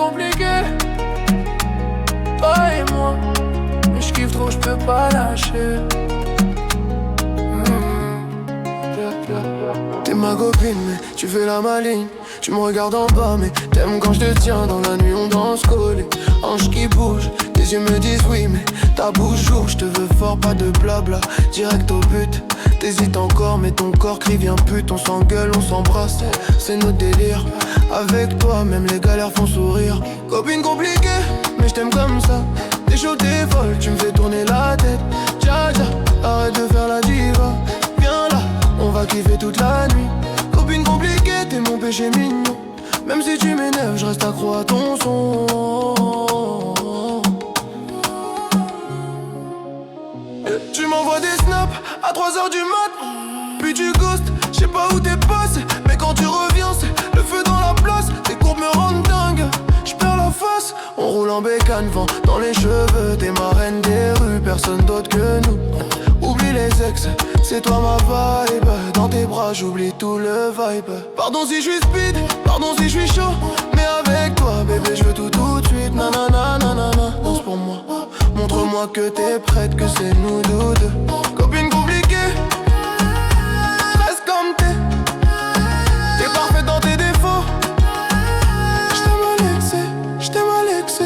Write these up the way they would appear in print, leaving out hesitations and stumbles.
compliqué, toi et moi. Mais j'kiffe trop, j'peux pas lâcher. T'es ma copine mais tu fais la maligne. Tu me regardes en bas mais t'aimes quand je te tiens. Dans la nuit on danse collé, hanches qui bougent. Tes yeux me disent oui mais ta bouche joue. Je te veux fort, pas de blabla, direct au but. T'hésites encore mais ton corps crie viens pute. On s'engueule, on s'embrasse, c'est notre délire. Avec toi même les galères font sourire. Copine compliquée mais je t'aime comme ça. T'es chaud, t'es folle, tu me fais tourner la tête. Dja dja, arrête de faire la diva. Viens là, on va kiffer toute la nuit. Copine compliquée, t'es mon péché mignon. Même si tu m'énerves, je reste accro à ton son. Tu m'envoies des snaps à 3h du mat. Puis tu ghostes, je sais pas où t'es passé. Mais quand tu reviens, c'est le feu dans la place. Tes courbes me rendent dingue, j'perds la face. On roule en bécane, vent dans les cheveux. T'es ma reine des rues, personne d'autre que nous. Oublie les ex, c'est toi ma vibe. Dans tes bras j'oublie tout le vibe. Pardon si je suis speed, pardon si je suis chaud. Mais avec toi bébé je veux tout de suite. Nanana nanana, danse pour moi. Montre-moi que t'es prête, que c'est nous deux. Copine compliquée, reste comme t'es. T'es parfaite dans tes défauts. Je t'aime Alexé.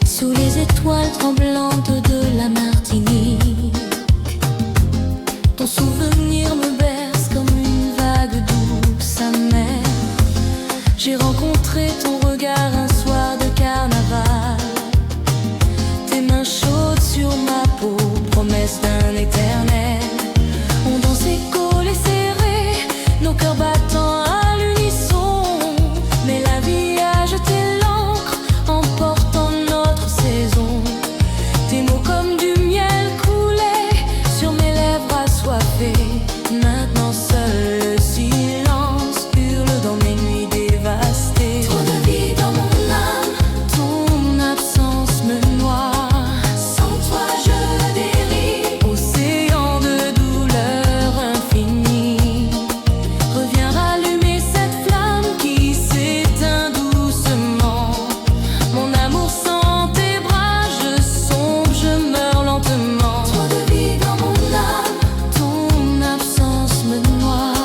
Sous les étoiles tremblantes de la Martinique, ton souvenir me berce comme une vague douce amère. J'ai rencontré ton regard un soir de carnaval. Tes mains chaudes sur ma peau, promesse d'un éternel. On dansait collés serrés, nos cœurs battant à l'unisson. Mais la vie a jeté l'encre, emportant notre saison. Tes mots comme du miel coulaient sur mes lèvres assoiffées. Maintenant seul le silence hurle dans mes nuits dévastées. Trop de vie dans mon âme, ton absence me noie. Sans toi je dérive, océan de douleur infinie. Reviens rallumer cette flamme qui s'éteint doucement. Mon amour sans tes bras, je sombre, je meurs lentement. Trop de vie dans mon âme, ton absence me noie.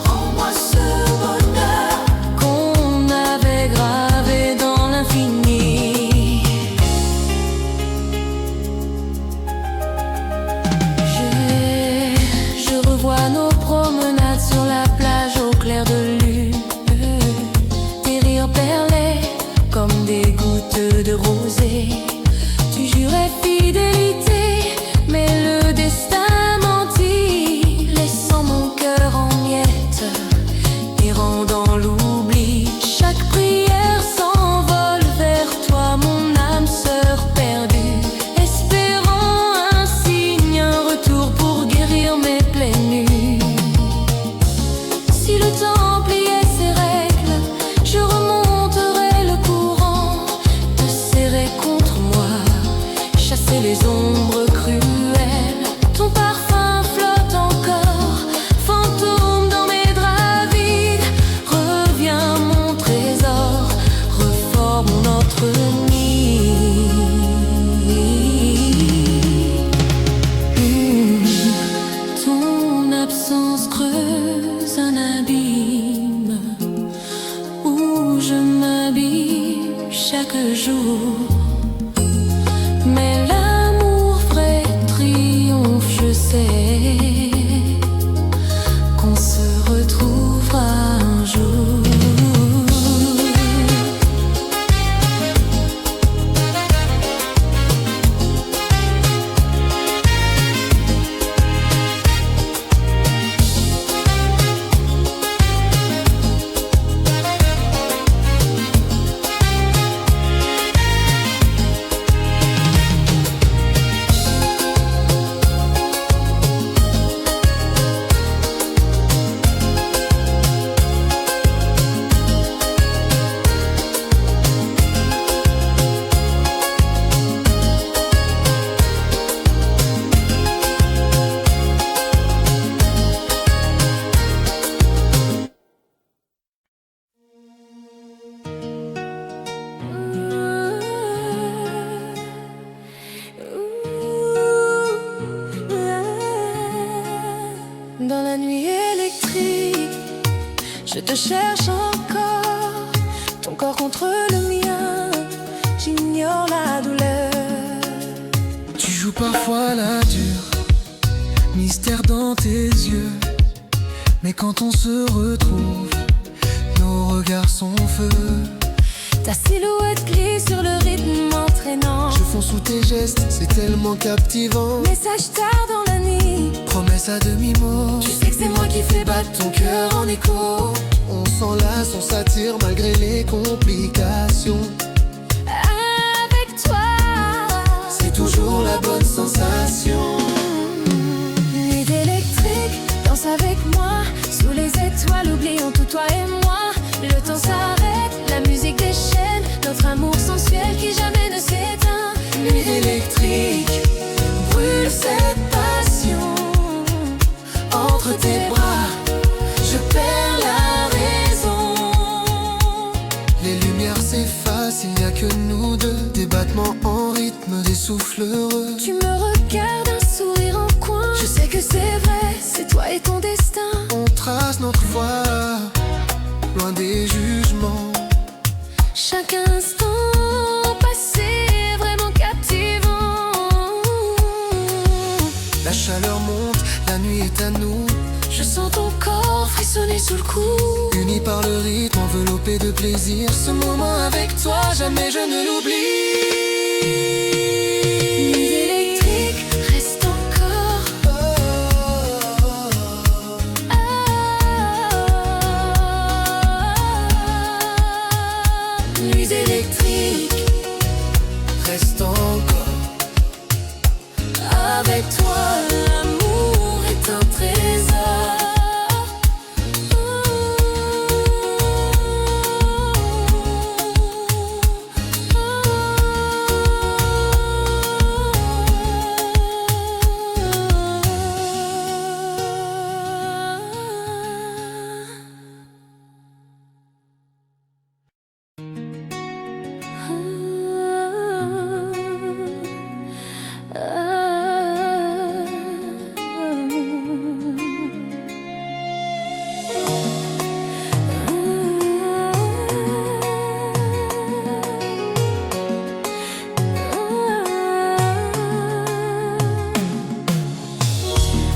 Rends-moi ce bonheur qu'on avait gravé dans l'infini. Je revois nos promenades sur la plage au clair de lune. Tes rires perlés comme des gouttes de rosée. Tu jurais fidélité, mais le destin mentit, laissant mon cœur en miettes, errant dans l'oubli. Chaque prière s'envole vers toi, mon âme sœur perdue, espérant un signe, un retour pour guérir mes plaies nues. Si le temps pliait ses règles, je remonterais le courant, te serrer contre moi, chasser les ombres cruelles. Ton parfum flotte encore, fantôme dans mes draps vides. Reviens mon trésor, reforme notre nid. Ton absence creuse un abîme où je m'abîme chaque jour. Mais l'amour vrai triomphe, je sais qu'on se retrouvera un jour. te cherche encore, ton corps contre le mien, j'ignore la douleur. Tu joues parfois la dure, mystère dans tes yeux. Mais quand on se retrouve, nos regards sont feu. Ta silhouette glisse sur le rythme entraînant. Je fonds sous tes gestes, c'est tellement captivant. Message tard dans la nuit, promesse à demi-mot. tu sais que c'est moi qui fais battre ton cœur en écho. On s'enlace, on s'attire malgré les complications. Avec toi, c'est toujours la bonne sensation. Nuit électrique, danse avec moi. Sous les étoiles, oublions tout toi et moi. Le temps s'arrête, la musique déchaîne notre amour sensuel qui jamais ne s'éteint. Nuit électrique, brûle cette passion. Entre tes bras, je perds la raison. Les lumières s'effacent, il n'y a que nous deux. Des battements en rythme, des souffles heureux. Tu me regardes, un sourire en coin. Je sais que c'est vrai, c'est toi et ton destin. On trace notre voie, loin des jugements. Chaque instant passé est vraiment captivant. La chaleur monte, la nuit est à nous. Je sens ton corps frissonner sous le coup. Unis par le rythme, enveloppés de plaisir. Ce moment avec toi, jamais je ne l'oublie. Nuit électrique, reste encore. Nuit électrique, Reste encore. avec toi l'amour est un trésor.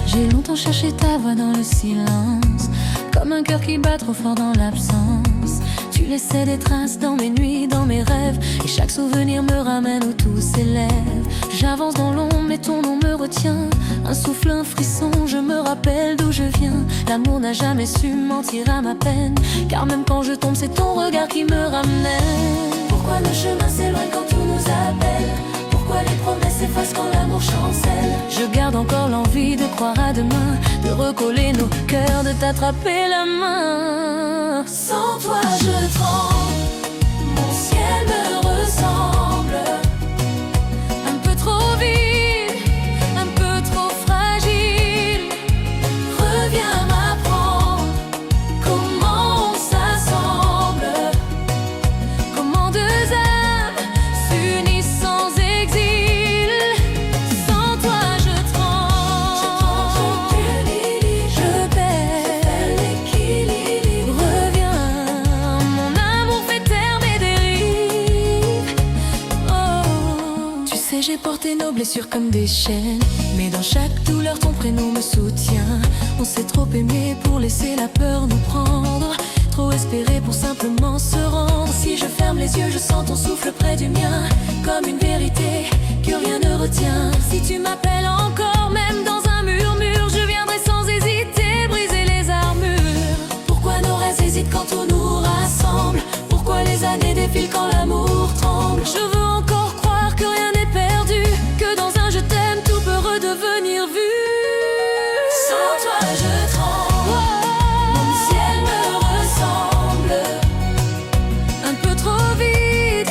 J'ai longtemps cherché ta voix dans le silence, comme un cœur qui bat trop fort dans l'absence. Tu laissais des traces dans mes nuits, dans mes rêves, et chaque souvenir me ramène où tout s'élève. J'avance dans l'ombre, mais ton nom me retient. Un souffle, un frisson, je me rappelle d'où je viens. L'amour n'a jamais su mentir à ma peine, car même quand je tombe, c'est ton regard qui me ramène. Pourquoi le chemin s'éloigne quand tout nous appelle? Pourquoi les promesses s'effacent quand l'amour chancelle? Je garde encore l'envie de croire à demain, de recoller nos cœurs, de t'attraper la main. Sans toi je tremble, mon ciel me ressemble. Un peu trop vide, un peu trop fragile. Reviens m'apprendre comment on s'assemble, comment deux âmes s'unissent sans exil. Sans toi je tremble, je perds l'équilibre. Reviens, mon amour fait taire mes dérives. Oh, tu sais j'ai porté nos blessures comme des chaînes, mais dans chaque douleur ton prénom me soutient. On s'est trop aimé pour laisser la peur nous prendre, trop espéré pour simplement se rendre. Si je ferme les yeux, je sens ton souffle près du mien, comme une vérité que rien ne retient. Si tu m'appelles encore, même dans un murmure, je viendrai sans hésiter briser les armures. Pourquoi nos rêves hésitent quand tout nous rassemble? Pourquoi les années défilent quand l'amour tremble? Je veux encore croire que rien n'est perdu, que dans un je t'aime tout peut redevenir vu. Sans toi je tremble, mon ciel me ressemble. Un peu trop vide,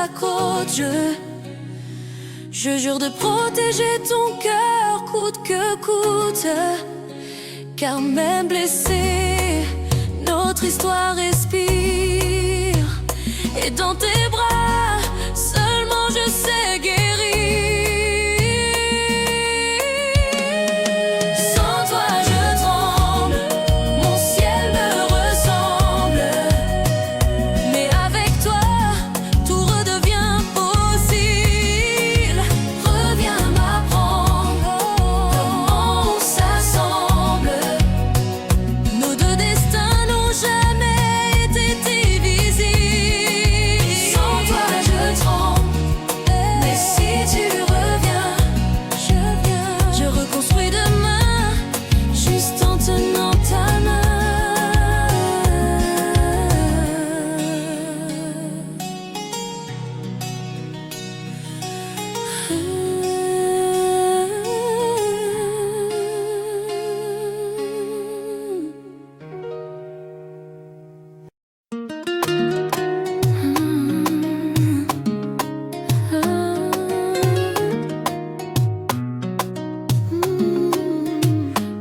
ta côte. Je jure de protéger ton cœur coûte que coûte. Car même blessé, notre histoire respire. Et dans tes bras, seulement je sais guérir. Sans toi je tremble, mon ciel me ressemble. Mais avec toi, tout redevient possible. Reviens m'apprendre comment on s'assemble. Nos deux destins n'ont jamais été divisibles. Sans toi je tremble, mais si tu reviens, je reconstruis demain, juste en tenant ta main.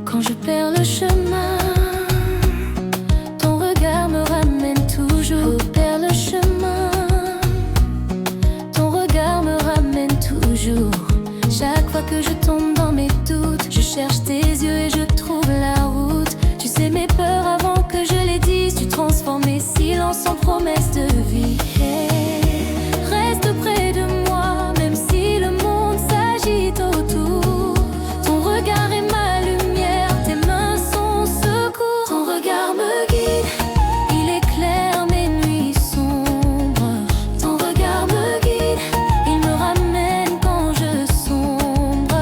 Quand je perds le chemin, ton regard me ramène toujours. Oh, perds le chemin, ton regard me ramène toujours. Chaque fois que je tombe dans mes doutes, je cherche tes yeux et je trouve la route. Tu sais mes peurs avant que je les dise. Tu transformes mes silences en promesses de vie. Reste près de moi, même si le monde s'agite autour. Ton regard est ma lumière, tes mains sont secours. Ton regard me guide, il éclaire mes nuits sombres. Ton regard me guide, il me ramène quand je sombre.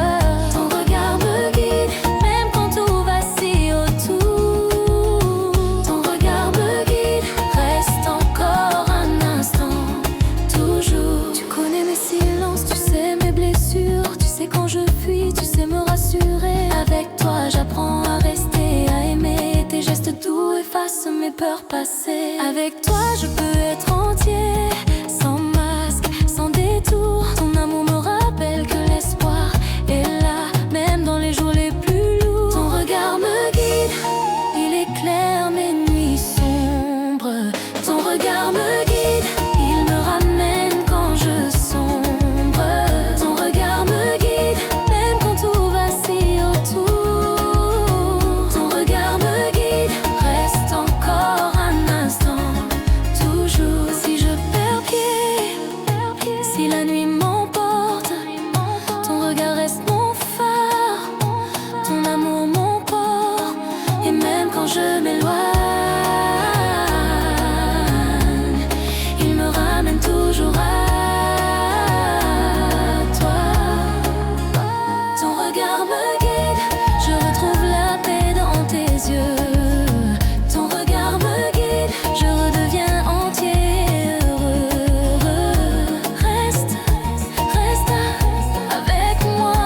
Ton regard me guide, même quand tout vacille autour. Ton regard me guide, reste encore un instant, toujours. Tu connais mes silences, tu sais mes blessures. Tu sais quand je fuis, tu sais me rassurer. Avec toi j'apprends à rester, à aimer. Tes gestes doux effacent mes peurs passées. Avec toi je peux être entier, sans masque, sans détour. Ton amour me rappelle que l'espoir est là, même dans les jours les plus lourds. Ton regard me guide, il éclaire mes nuits sombres. Ton regard me guide, il me ramène quand je sombre. Ton regard me guide, même quand tout vacille autour. Ton regard me guide, reste encore un instant, toujours. Si je perds pied, si la nuit m'emporte, ton regard reste mon phare, ton amour mon port. Et même quand je m'éloigne, il me ramène toujours à toi. Ton regard me guide, je retrouve la paix dans tes yeux. Ton regard me guide, je redeviens entier heureux. Reste avec moi.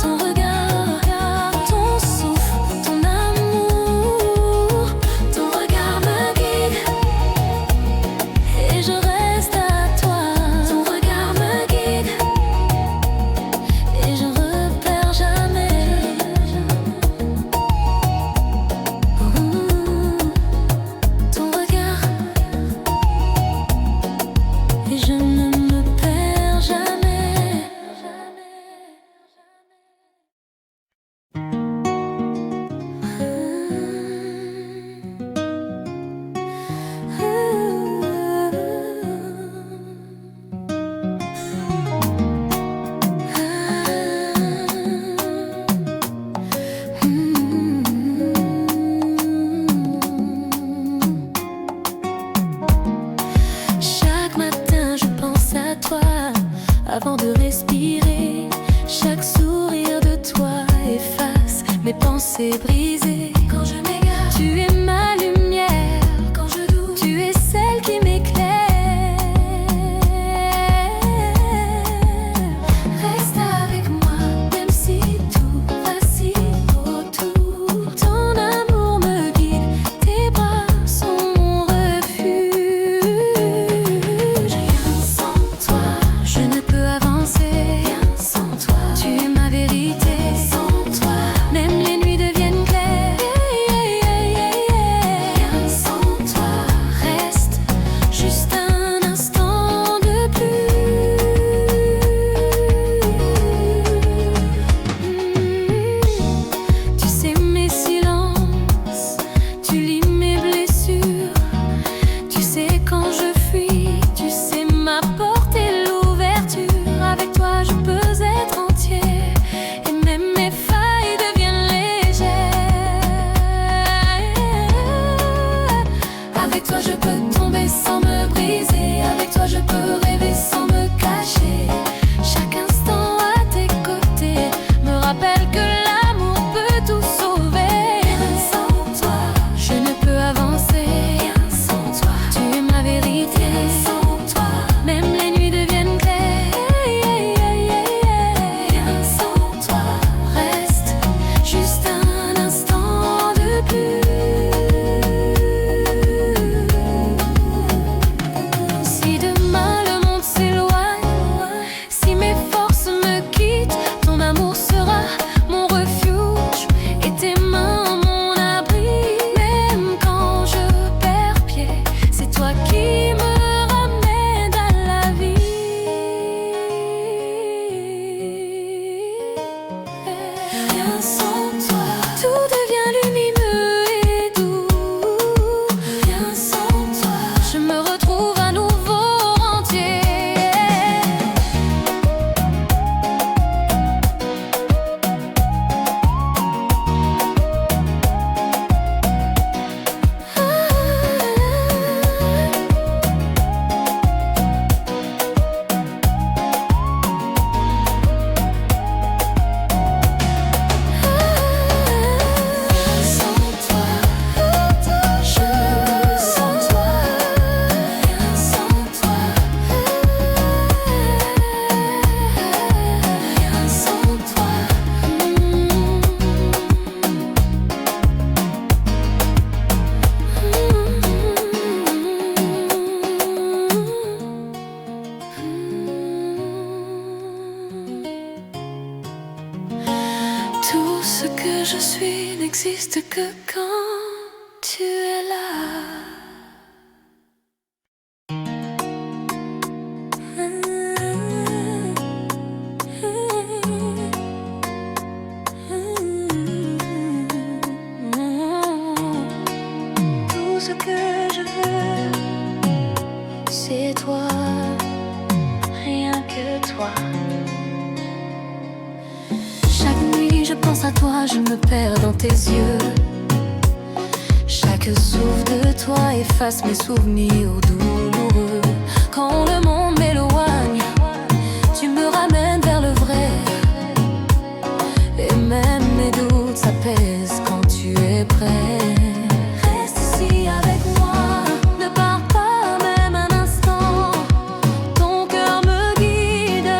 Ton regard, ton souffle, ton amour. Ton regard me guide et je reste à toi. Ton regard me guide et je repère jamais. Ton regard et je ne me perds jamais. Chaque matin je pense à toi avant de respirer. Chaque sourire de toi efface mes pensées brisées. Quand je m'égare, tu es ma lumière. Quand je doute, tu es celle qui m'éclaire. Reste avec moi, même si tout vacille autour. Ton amour me guide, tes bras sont mon refuge. Tout ce que je suis n'existe que quand tu es là. Tout ce que je veux, c'est toi, rien que toi. Chaque nuit je pense à toi, je me perds dans tes yeux. Chaque souffle de toi efface mes souvenirs douloureux. Quand le monde m'éloigne, tu me ramènes vers le vrai. Et même mes doutes s'apaisent quand tu es prêt. Reste ici avec moi, ne pars pas même un instant. Ton cœur me guide,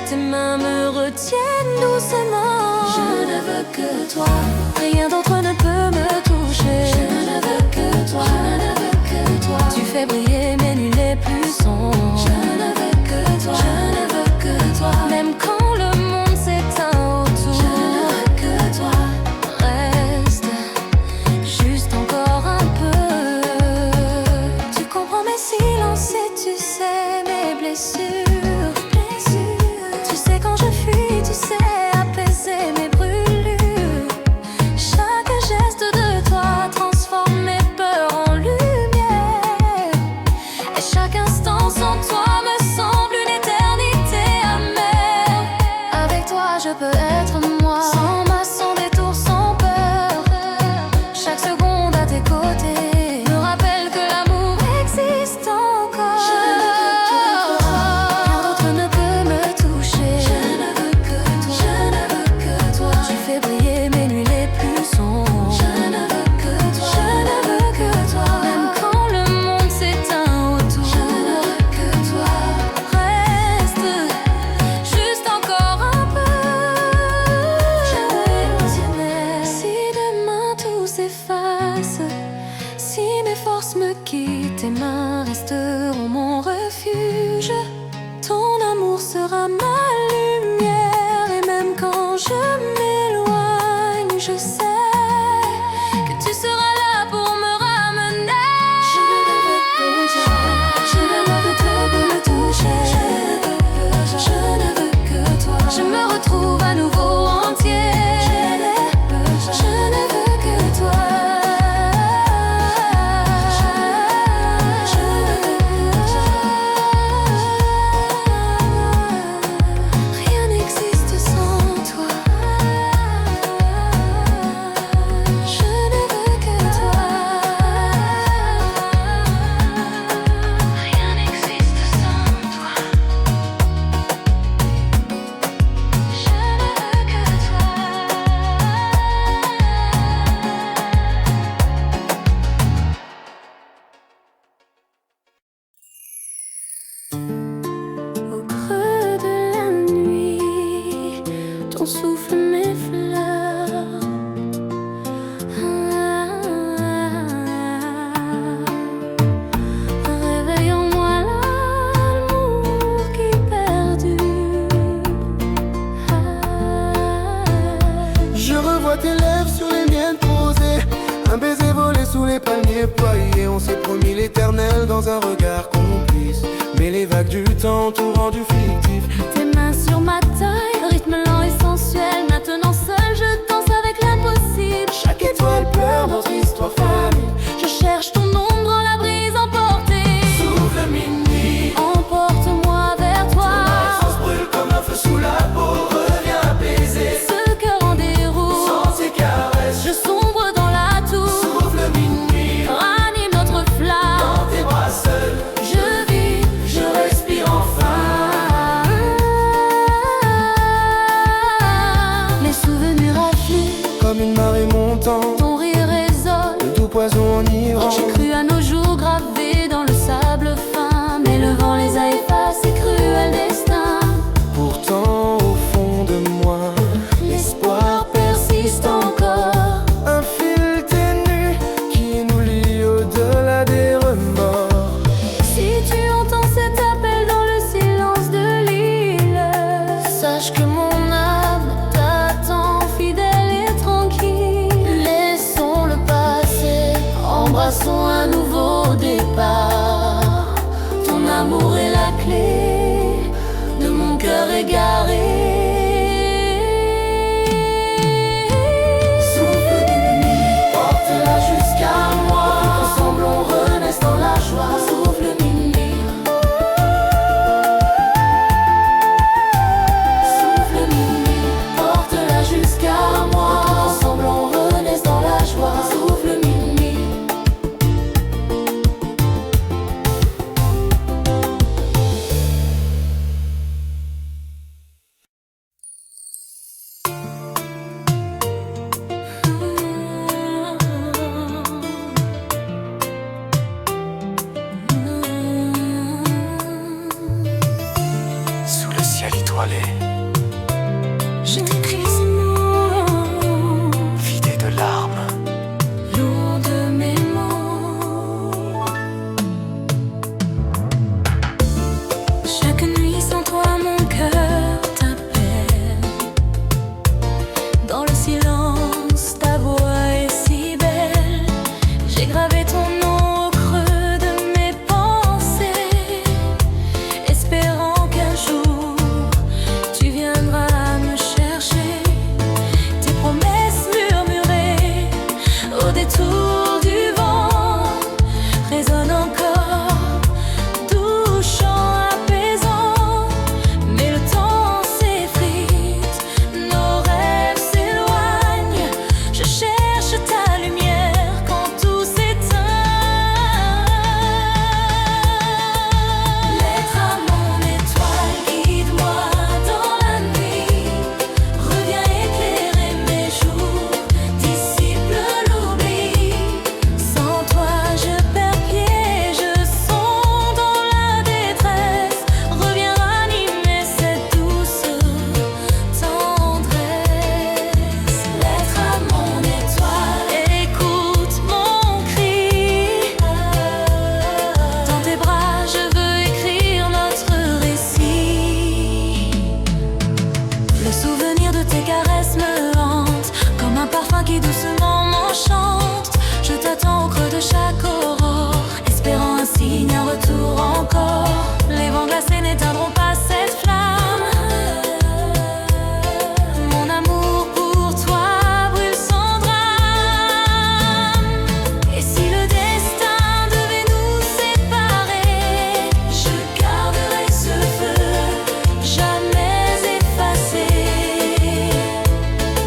tes mains me retiennent doucement. Je ne veux que toi, rien d'autre ne peut me toucher. Je ne veux que toi, je ne veux que toi. Tu fais briller mes nuits les plus sombres. Je ne veux que toi, je ne veux que toi. Même quand le monde s'éteint autour, je ne veux que toi. Reste juste encore un peu. Tu comprends mes silences et tu sais mes blessures. Tu sais quand je fuis, tu sais apaiser mes brûlures. Chaque geste de toi transforme mes peurs en lumière. Et chaque instant sans toi me semble une éternité amère. Avec toi je peux être moi, sans masque, sans détour, sans peur. Chaque seconde à tes côtés me rappelle que l'amour existe encore. Je ne veux que toi, rien d'autre ne peut me toucher. Je ne veux que toi, je ne veux que toi. Tu fais briller mes nuits les plus sombres. Je ne veux que toi, je ne veux que toi. Même quand le monde s'éteint autour, je ne veux que toi. Reste juste encore un peu. Je veux si demain tout s'efface, si mes forces me quittent, tes mains resteront mon refuge. Ton amour sera ma lumière. Et même quand je m'éloigne, je sais que tu seras là pour me ramener. Je ne veux que toi, je ne veux que me toucher. Je ne veux que toi, je me retrouve à nouveau entier. Je ne veux que toi. Je ne veux que toi. Rien n'existe sans toi. Je ne veux que toi. Rien n'existe sans toi. Je ne veux que toi. Au creux de la nuit, ton souffle m'effleure. Réveille en moi l'amour qui perdure. Je revois tes lèvres sur les miennes posées, un baiser volé sous les palmiers paillés. On s'est promis l'éternel dans un regard complice, mais les vagues du temps ont tout rendu fictif. Tes mains sur ma taille, rythme lent et sensuel. Maintenant seul je danse avec l'impossible. Chaque étoile pleure notre histoire famille. Je cherche ton ombre dans la brise emportée. Souffle minuit, Emporte-moi vers toi. l'essence brûle comme un feu sous la peau. Reviens apaiser Ce cœur en déroute, sans tes caresses. je sombre dans la tour. Souffle minuit, Ranime notre flamme. dans tes bras seul. Je vis, Je respire enfin. passons un nouveau départ. Ton amour est la clé de mon cœur égaré. Souffle d'une nuit, porte-la jusqu'à moi. Ensemble on renaisse dans la joie. Souffle minuit, souffle minuit, porte-la jusqu'à moi. Ensemble on renaisse dans la joie. Souffle minuit. Sous le ciel étoilé, Je t'écris ces mots, vidé de larmes, lourd de mes mots. Chaque nuit sans toi mon cœur t'appelle. Dans le silence ta voix est si belle. J'ai gravé ton nom au creux de mes pensées, espérant qu'un jour tu viendras me chercher. Tes promesses murmurées au détour du vent résonnent encore, doux chant apaisant. Mais le temps s'effrite, nos rêves s'éloignent. Je cherche ta lumière quand tout s'éteint. Lettre à mon étoile, guide-moi dans la nuit. Reviens éclairer mes jours, dissipe l'oubli. Sans toi je perds pied, je sonde dans la détresse. Reviens ranimer cette douce tendresse. Lettre à mon étoile, écoute mon cri. Dans tes bras je veux écrire notre récit. Le souvenir de tes caresses me hante, comme un parfum qui doucement m'enchante. Je t'attends au creux de chaque aurore, espérant un signe, un retour encore. Les vents glacés n'éteindront pas cette flamme. Mon amour pour toi brûle sans drame. Et si le destin devait nous séparer, je garderai ce feu jamais effacé.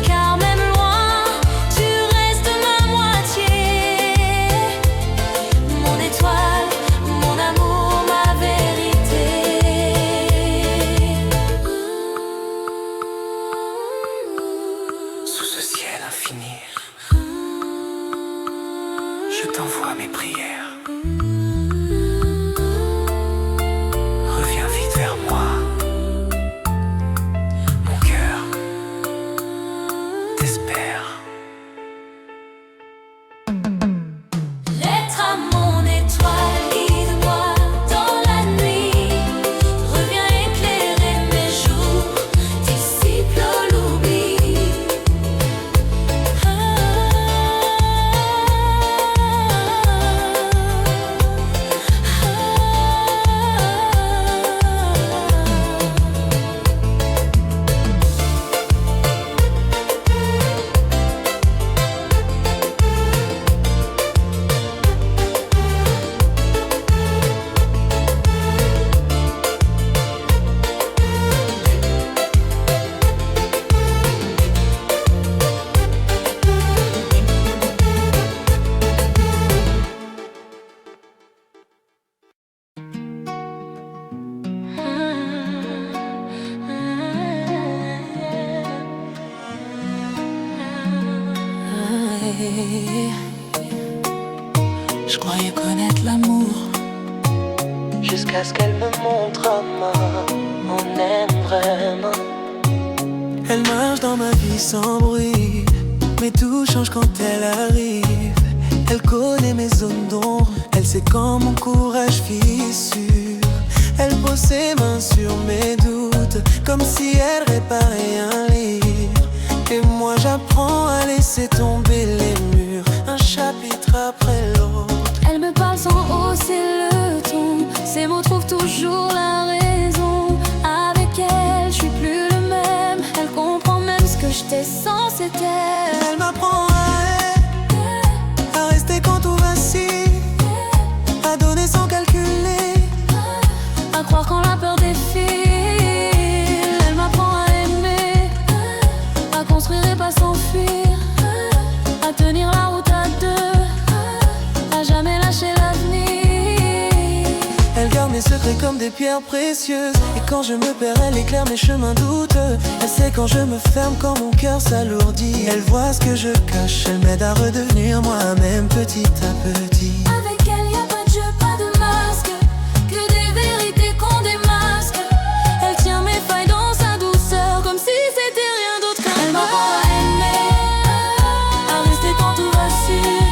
Car même loin, tu restes ma moitié. Mon étoile, mon amour, ma vérité. sous ce ciel infini, je t'envoie mes prières. Reviens vite vers moi, mon cœur t'espère. Lettre à mon étoile, guide-moi dans la nuit. Reviens éclairer mes jours, dissipe l'oubli. Je croyais connaître l'amour jusqu'à ce qu'elle me montre un mort. On aime vraiment. Elle marche dans ma vie sans bruit, mais tout change quand elle arrive. Elle connaît mes zones d'ombre, elle sait quand mon courage fissure. Elle pose ses mains sur mes doutes, comme si elle réparait un livre. Et moi j'apprends à laisser tomber les murs, un chapitre après l'autre. que j'étais sans cette Elle m'apprend à rester quand tout vacille, à donner sans calculer, à croire quand la peur défile. Elle m'apprend à aimer, à construire et pas s'enfuir, à tenir la route à deux, à jamais lâcher l'avenir. Elle garde mes secrets comme des pierres précieuses, et quand je me perds, elle éclaire mes chemins douteux. Elle sait quand je me ferme, quand mon cœur s'alourdit. Elle voit ce que je cache, elle m'aide à redevenir moi-même petit à petit. Avec elle, y a pas de jeu, pas de masque, que des vérités qu'on démasque. Elle tient mes failles dans sa douceur, comme si c'était rien d'autre qu'un Elle m'apprend à aimer, à rester quand tout vacille,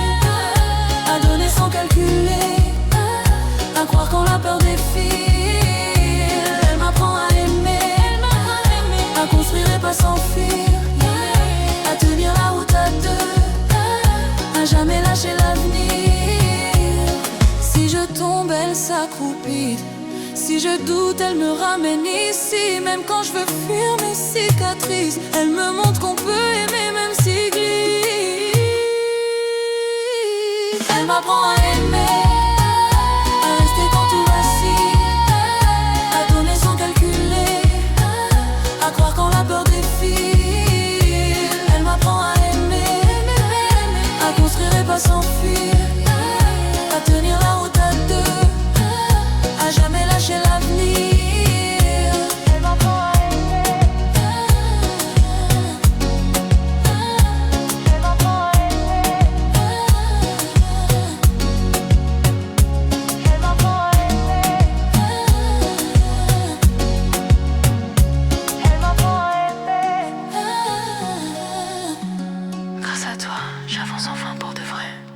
à donner sans calculer, à croire quand la peur défile. Elle m'apprend à aimer, à construire et pas s'enfuir, à tenir la route à deux, à jamais lâcher l'avenir. Si je tombe, elle s'accroupit, si je doute, elle me ramène ici. Même quand je veux fuir mes cicatrices, elle me montre qu'on peut aimer même si glisse. Elle m'apprend à aimer, à rester quand tout vacille, à donner sans calculer, à croire quand la peur défile. Elle m'apprend à aimer, à construire et pas s'enfuir, à tenir la route à deux, à jamais lâcher l'avenir. Elle m'apprend à aimer, elle m'apprend à aimer, elle m'apprend à aimer, elle m'apprend à aimer. Grâce à toi, j'avance enfin pour de vrai.